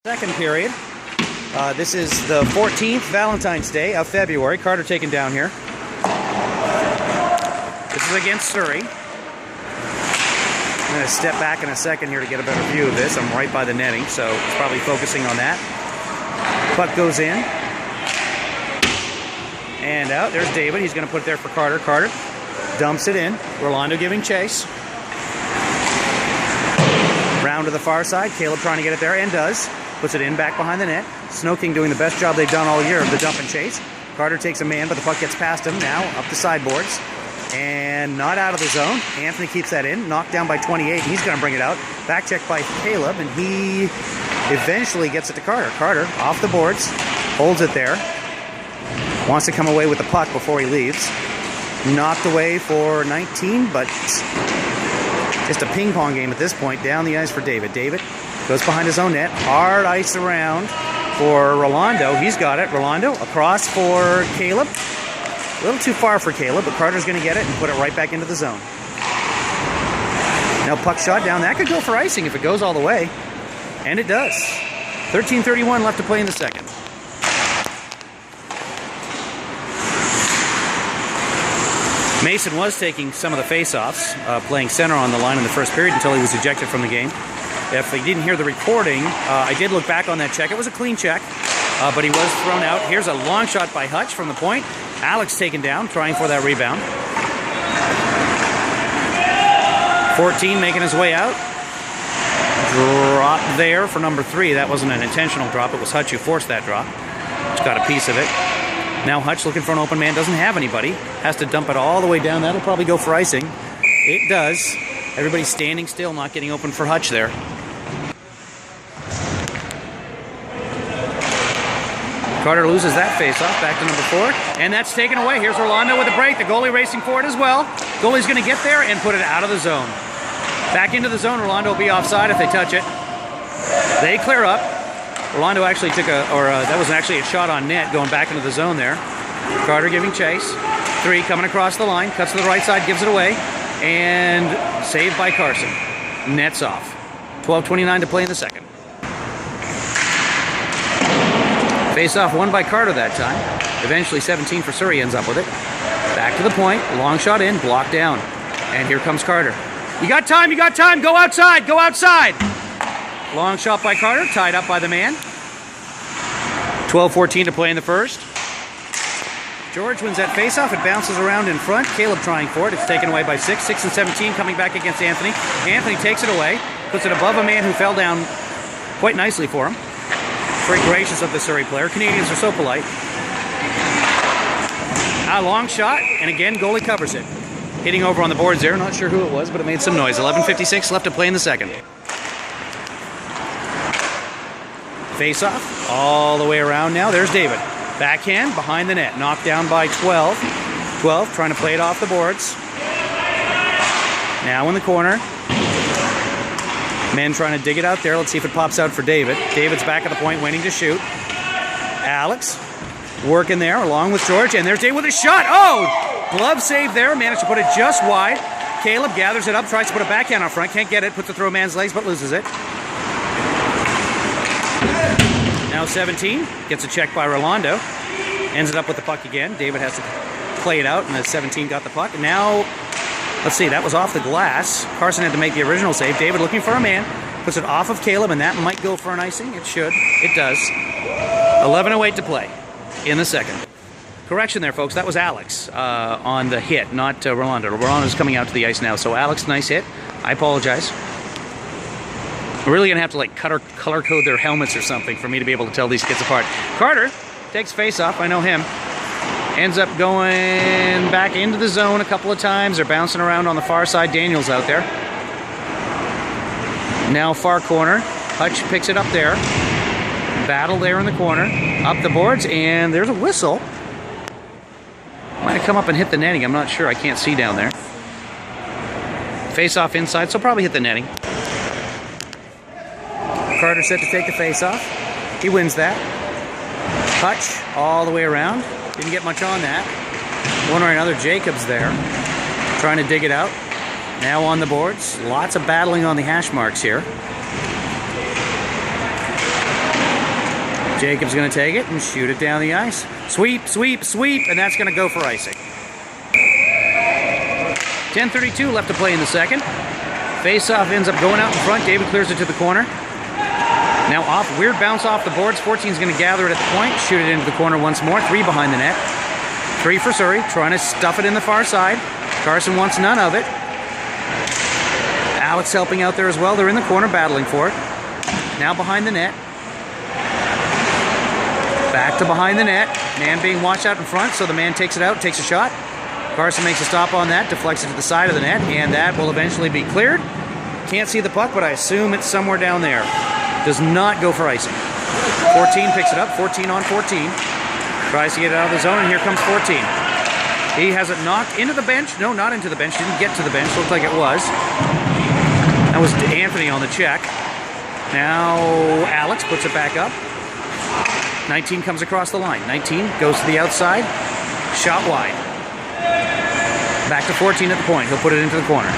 Second period. This is the 14th Valentine's Day of February. Carter taken down here. This is against Surrey. I'm going to step back in a second here to get a better view of this. I'm right by the netting, so it's probably focusing on that. Puck goes in. And out. There's David. He's going to put it there for Carter. Carter dumps it in. Rolando giving chase. Round to the far side. Caleb trying to get it there, and does. Puts it in back behind the net. Snoking doing the best job they've done all year of the dump and chase. Carter takes a man, but the puck gets past him. Now up the sideboards. And not out of the zone. Anthony keeps that in. Knocked down by 28. And he's going to bring it out. Back check by Caleb. And he eventually gets it to Carter. Carter off the boards. Holds it there. Wants to come away with the puck before he leaves. Knocked away for 19, but just a ping pong game at this point. Down the ice for David. David goes behind his own net. Hard ice around for Rolando. He's got it. Rolando across for Caleb. A little too far for Caleb, but Carter's going to get it and put it right back into the zone. Now puck shot down. That could go for icing if it goes all the way. And it does. 13:31 left to play in the second. Mason was taking some of the face-offs, playing center on the line in the first period until he was ejected from the game. If you didn't hear the recording, I did look back on that check. It was a clean check, but he was thrown out. Here's a long shot by Hutch from the point. Alex taken down, trying for that rebound. 14 making his way out. Drop there for number 3. That wasn't an intentional drop. It was Hutch who forced that drop. Just got a piece of it. Now Hutch looking for an open man. Doesn't have anybody. Has to dump it all the way down. That'll probably go for icing. It does. Everybody's standing still, not getting open for Hutch there. Carter loses that face-off. Back to number 4. And that's taken away. Here's Rolando with a break. The goalie racing for it as well. Goalie's going to get there and put it out of the zone. Back into the zone. Rolando will be offside if they touch it. They clear up. Rolando actually took that was actually a shot on net going back into the zone there. Carter giving chase. 3 coming across the line. Cuts to the right side. Gives it away. And saved by Carson. Nets off. 12:29 to play in the second. Face-off won by Carter that time. Eventually 17 for Surrey ends up with it. Back to the point. Long shot in. Blocked down. And here comes Carter. You got time. You got time. Go outside. Go outside. Long shot by Carter. Tied up by the man. 12:14 to play in the first. George wins that face-off. It bounces around in front. Caleb trying for it. It's taken away by 6. 6 and 17 coming back against Anthony. Anthony takes it away. Puts it above a man who fell down quite nicely for him. Very gracious of the Surrey player. Canadians are so polite. A long shot, and again, goalie covers it. Hitting over on the boards there. Not sure who it was, but it made some noise. 11:56 left to play in the second. Face-off all the way around now. There's David. Backhand behind the net. Knocked down by 12. 12 trying to play it off the boards. Now in the corner. Men trying to dig it out there. Let's see if it pops out for David. David's back at the point waiting to shoot. Alex working there along with George. And there's David with a shot. Oh! Glove save there. Managed to put it just wide. Caleb gathers it up. Tries to put a backhand on front. Can't get it. Puts it through a man's legs but loses it. Now 17. Gets a check by Rolando. Ends it up with the puck again. David has to play it out. And the 17 got the puck. And now... let's see, that was off the glass. Carson had to make the original save. David looking for a man. Puts it off of Caleb, and that might go for an icing. It should. It does. 11:08 to play in the second. Correction there, folks. That was Alex on the hit, not Rolando. Rolando's coming out to the ice now. So Alex, nice hit. I apologize. We're really going to have to like color code their helmets or something for me to be able to tell these kids apart. Carter takes face off. I know him. Ends up going back into the zone a couple of times. They're bouncing around on the far side. Daniel's out there. Now far corner. Hutch picks it up there. Battle there in the corner. Up the boards, and there's a whistle. Might have come up and hit the netting. I'm not sure. I can't see down there. Face off inside, so probably hit the netting. Carter set to take the face off. He wins that. Hutch all the way around. Didn't get much on that. One or another. Jacobs there. Trying to dig it out. Now on the boards. Lots of battling on the hash marks here. Jacob's going to take it and shoot it down the ice. Sweep, sweep, sweep, and that's going to go for icing. 10:32 left to play in the second. Face-off ends up going out in front. David clears it to the corner. Now off, weird bounce off the boards. 14's going to gather it at the point, shoot it into the corner once more. 3 behind the net. 3 for Surrey, trying to stuff it in the far side. Carson wants none of it. Alex helping out there as well. They're in the corner battling for it. Now behind the net. Back to behind the net. Man being watched out in front, so the man takes it out, takes a shot. Carson makes a stop on that, deflects it to the side of the net, and that will eventually be cleared. Can't see the puck, but I assume it's somewhere down there. Does not go for icing. 14 picks it up, 14 on 14. Tries to get it out of the zone, and here comes 14. He has it knocked into the bench. No, not into the bench. Didn't get to the bench. Looked like it was. That was Anthony on the check. Now Alex puts it back up. 19 comes across the line. 19 goes to the outside. Shot wide. Back to 14 at the point. He'll put it into the corner.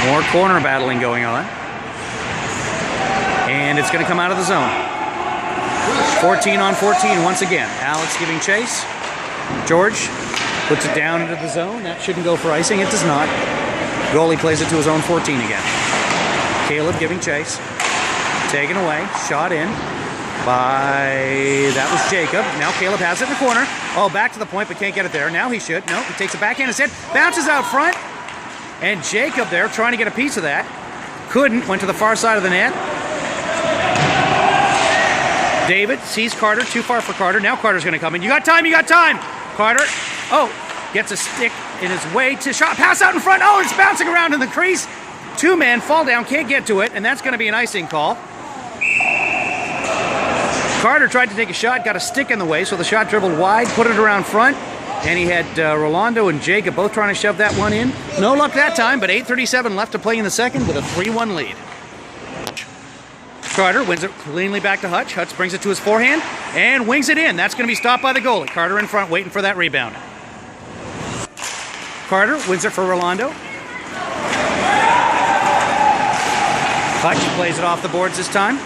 More corner battling going on. And it's going to come out of the zone. 14 on 14 once again. Alex giving chase. George puts it down into the zone. That shouldn't go for icing. It does not. Goalie plays it to his own 14 again. Caleb giving chase. Taken away. Shot in by... that was Jacob. Now Caleb has it in the corner. Oh, back to the point, but can't get it there. Now he should. No, he takes it backhand instead. Bounces out front. And Jacob there trying to get a piece of that. Couldn't. Went to the far side of the net. David sees Carter. Too far for Carter. Now Carter's going to come in. You got time. You got time. Carter. Oh, gets a stick in his way to shot. Pass out in front. Oh, it's bouncing around in the crease. 2-man fall down. Can't get to it. And that's going to be an icing call. Carter tried to take a shot. Got a stick in the way. So the shot dribbled wide. Put it around front. And he had Rolando and Jacob both trying to shove that one in. No luck that time, but 8:37 left to play in the second with a 3-1 lead. Carter wins it cleanly back to Hutch. Hutch brings it to his forehand and wings it in. That's going to be stopped by the goalie. Carter in front waiting for that rebound. Carter wins it for Rolando. Hutch plays it off the boards this time.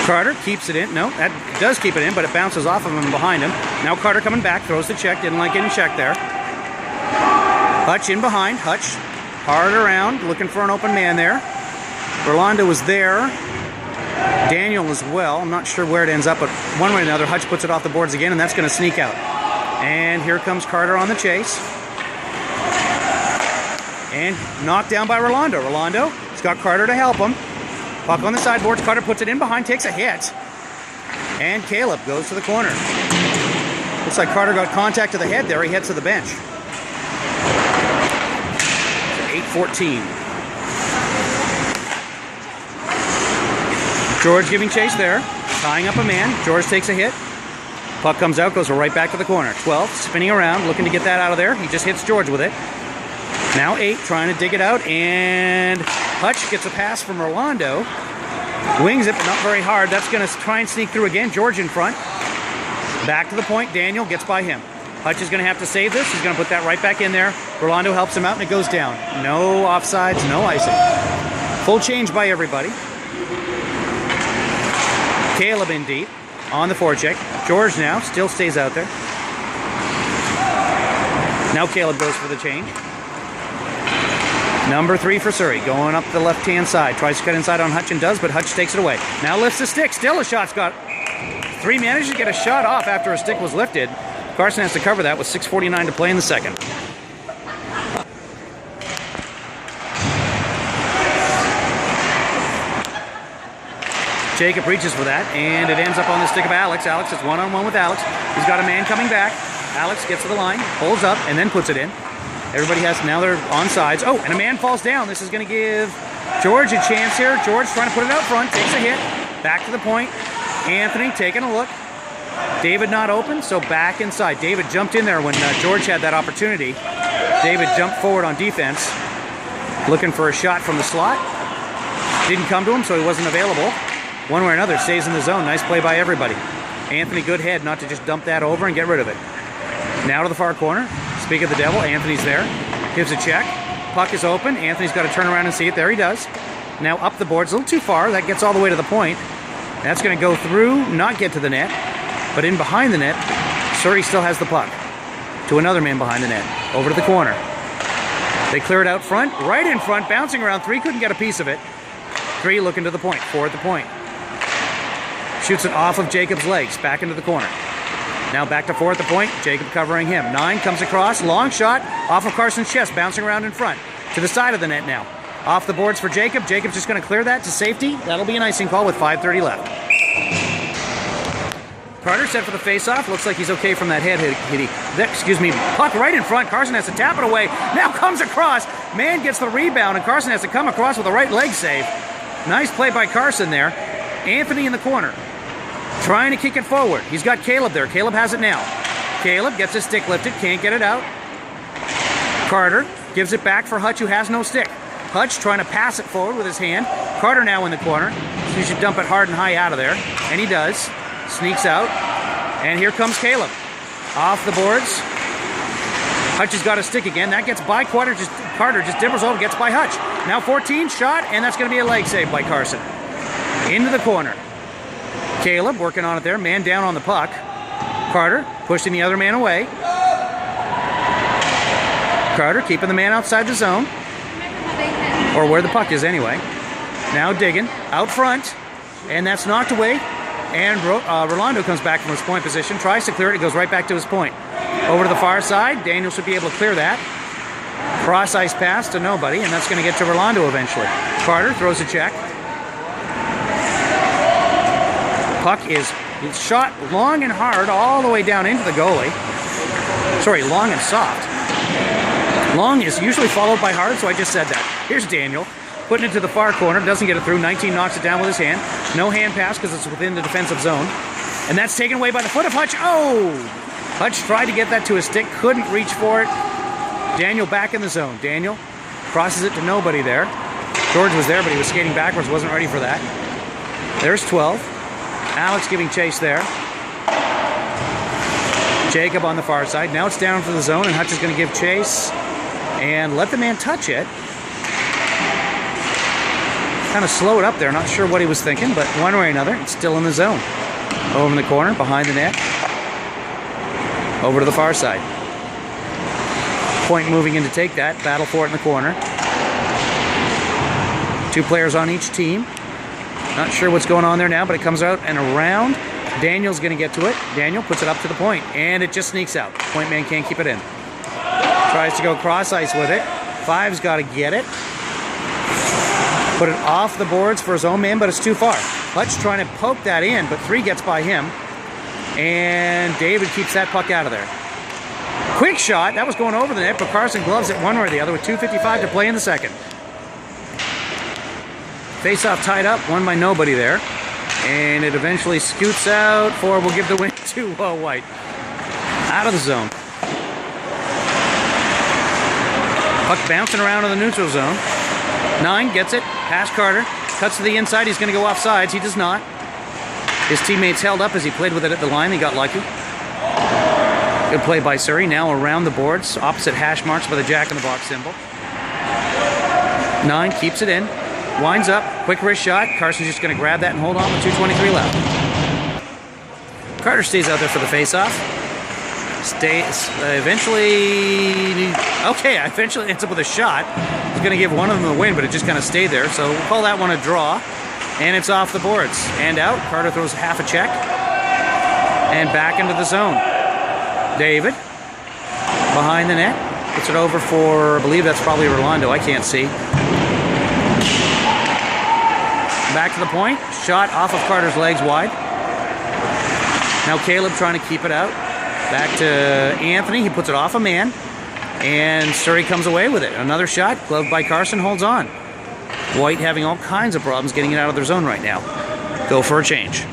Carter keeps it in. No, that does keep it in, but it bounces off of him and behind him. Now Carter coming back, throws the check. Didn't like getting checked there. Hutch in behind. Hutch hard around, looking for an open man there. Rolando was there. Daniel as well. I'm not sure where it ends up, but one way or another, Hutch puts it off the boards again, and that's going to sneak out. And here comes Carter on the chase. And knocked down by Rolando. Rolando has got Carter to help him. Puck on the sideboards. Carter puts it in behind, takes a hit. And Caleb goes to the corner. Looks like Carter got contact to the head there. He heads to the bench. 8:14. George giving chase there. Tying up a man. George takes a hit. Puck comes out, goes right back to the corner. 12, spinning around, looking to get that out of there. He just hits George with it. Now 8, trying to dig it out, and Hutch gets a pass from Rolando. Wings it, but not very hard. That's going to try and sneak through again. George in front. Back to the point. Daniel gets by him. Hutch is going to have to save this. He's going to put that right back in there. Rolando helps him out, and it goes down. No offsides, no icing. Full change by everybody. Caleb in deep on the forecheck. George now still stays out there. Now Caleb goes for the change. Number 3 for Surrey, going up the left-hand side. Tries to cut inside on Hutch and does, but Hutch takes it away. Now lifts the stick. Still a shot's got... 3 managed to get a shot off after a stick was lifted. Carson has to cover that with 6:49 to play in the second. Jacob reaches for that, and it ends up on the stick of Alex. Alex is one-on-one with Alex. He's got a man coming back. Alex gets to the line, pulls up, and then puts it in. Everybody has, now they're on sides. Oh, and a man falls down. This is going to give George a chance here. George trying to put it out front, takes a hit. Back to the point. Anthony taking a look. David not open, so back inside. David jumped in there when George had that opportunity. David jumped forward on defense, looking for a shot from the slot. Didn't come to him, so he wasn't available. One way or another, stays in the zone. Nice play by everybody. Anthony, good head not to just dump that over and get rid of it. Now to the far corner. Speak of the devil, Anthony's there. Gives a check. puck is open. Anthony's got to turn around and see it. There he does. Now up the boards, a little too far. That gets all the way to the point. That's going to go through, not get to the net, but in behind the net, Surrey still has the puck. To another man behind the net, over to the corner. They clear it out front, right in front, bouncing around. 3 couldn't get a piece of it. 3 looking to the point, 4 at the point. Shoots it off of Jacob's legs, back into the corner. Now back to 4 at the point, Jacob covering him. 9 comes across, long shot, off of Carson's chest, bouncing around in front. To the side of the net now. Off the boards for Jacob. Jacob's just going to clear that to safety. That'll be an icing call with 5:30 left. Carter set for the face-off. Looks like he's okay from that head hit. Excuse me. Puck right in front. Carson has to tap it away. Now comes across. Man gets the rebound, and Carson has to come across with a right leg save. Nice play by Carson there. Anthony in the corner. Trying to kick it forward. He's got Caleb there. Caleb has it now. Caleb gets his stick lifted. Can't get it out. Carter gives it back for Hutch, who has no stick. Hutch trying to pass it forward with his hand. Carter now in the corner. So he should dump it hard and high out of there. And he does. Sneaks out. And here comes Caleb. Off the boards. Hutch has got a stick again. That gets by Carter. Just dibbles over. Gets by Hutch. Now 14 shot. And that's going to be a leg save by Carson. Into the corner. Caleb working on it there. Man down on the puck. Carter pushing the other man away. Carter keeping the man outside the zone. Or where the puck is anyway. Now digging. Out front. And that's knocked away. And Rolando comes back from his point position. Tries to clear it. It goes right back to his point. Over to the far side. Daniel should be able to clear that. Cross ice pass to nobody. And that's going to get to Rolando eventually. Carter throws a check. Puck is shot long and hard all the way down into the goalie. Sorry, long and soft. Long is usually followed by hard, so I just said that. Here's Daniel, putting it to the far corner, doesn't get it through. 19 knocks it down with his hand. No hand pass because it's within the defensive zone. And that's taken away by the foot of Hutch. Oh! Hutch tried to get that to his stick, couldn't reach for it. Daniel back in the zone. Daniel crosses it to nobody there. George was there, but he was skating backwards, wasn't ready for that. There's 12. Alex giving chase there. Jacob on the far side. Now it's down to the zone, and Hutch is going to give chase and let the man touch it. Kind of slow it up there. Not sure what he was thinking, but one way or another, it's still in the zone. Over in the corner, behind the net. Over to the far side. Point moving in to take that. Battle for it in the corner. 2 players on each team. Not sure what's going on there now, but it comes out and around. Daniel's going to get to it. Daniel puts it up to the point, and it just sneaks out. Point man can't keep it in. Tries to go cross ice with it. 5's got to get it. Put it off the boards for his own man, but it's too far. Hutch trying to poke that in, but 3 gets by him. And David keeps that puck out of there. Quick shot. That was going over the net, but Carson gloves it one way or the other with 2:55 to play in the second. Face-off tied up, won by nobody there. And it eventually scoots out for, we'll give the win to White. Out of the zone. Puck bouncing around in the neutral zone. 9 gets it, past Carter. Cuts to the inside, he's going to go off sides. He does not. His teammates held up as he played with it at the line. He got lucky. Good play by Surrey. Now around the boards, opposite hash marks by the jack-in-the-box symbol. 9 keeps it in. Winds up, quick wrist shot. Carson's just going to grab that and hold on with 2:23 left. Carter stays out there for the face-off. Eventually ends up with a shot. He's going to give one of them the win, but it just kind of stayed there. So we'll call that one a draw. And it's off the boards. And out. Carter throws half a check. And back into the zone. David, behind the net. Puts it over for, I believe that's probably Rolando. I can't see. Back to the point. Shot off of Carter's legs wide. Now Caleb trying to keep it out. Back to Anthony. He puts it off a man. And Surrey comes away with it. Another shot. Gloved by Carson. Holds on. White having all kinds of problems getting it out of their zone right now. Go for a change.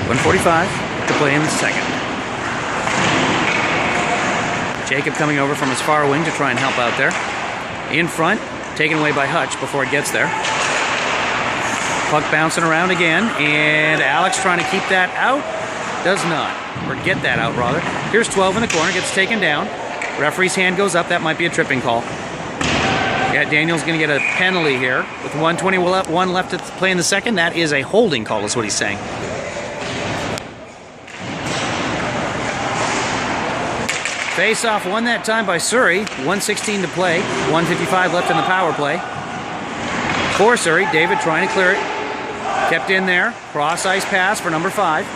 1:45 to play in the second. Jacob coming over from his far wing to try and help out there. In front. Taken away by Hutch before it gets there. Puck bouncing around again, and Alex trying to keep that out. Does not. Or get that out, rather. Here's 12 in the corner, gets taken down. Referee's hand goes up. That might be a tripping call. Yeah, Daniel's going to get a penalty here with 1:21 left to play in the second. That is a holding call, is what he's saying. Face-off won that time by Surrey. 1:16 to play. 1:55 left in the power play. For Surrey, David trying to clear it. Kept in there. Cross-ice pass for number 5.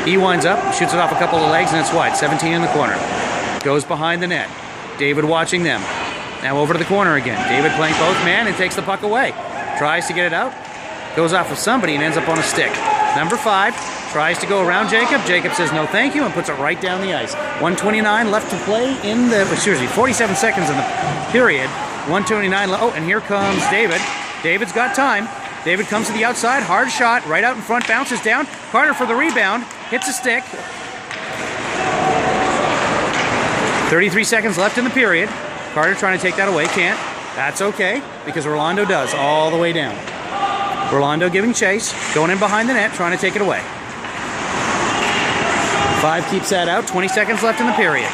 He winds up, shoots it off a couple of legs, and it's wide. 17 in the corner. Goes behind the net. David watching them. Now over to the corner again. David playing both man and takes the puck away. Tries to get it out. Goes off of somebody and ends up on a stick. Number 5 tries to go around Jacob. Jacob says no thank you and puts it right down the ice. 1:29 left to play in the, 47 seconds in the period. 1:29 left. Oh, and here comes David. David's got time. David comes to the outside. Hard shot. Right out in front. Bounces down. Carter for the rebound. Hits a stick. 33 seconds left in the period. Carter trying to take that away. Can't. That's okay, because Rolando does all the way down. Rolando giving chase. Going in behind the net, trying to take it away. 5 keeps that out. 20 seconds left in the period.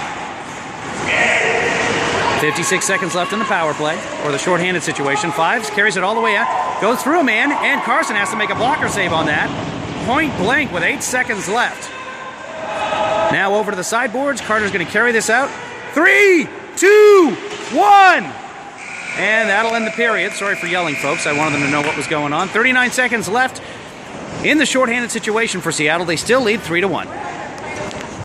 56 seconds left in the power play, or the shorthanded situation. 5 carries it all the way out. Goes through a man, and Carson has to make a blocker save on that. Point blank with 8 seconds left. Now over to the sideboards. Carter's going to carry this out. 3, 2, 1! And that'll end the period. Sorry for yelling, folks. I wanted them to know what was going on. 39 seconds left in the shorthanded situation for Seattle. They still lead 3-1.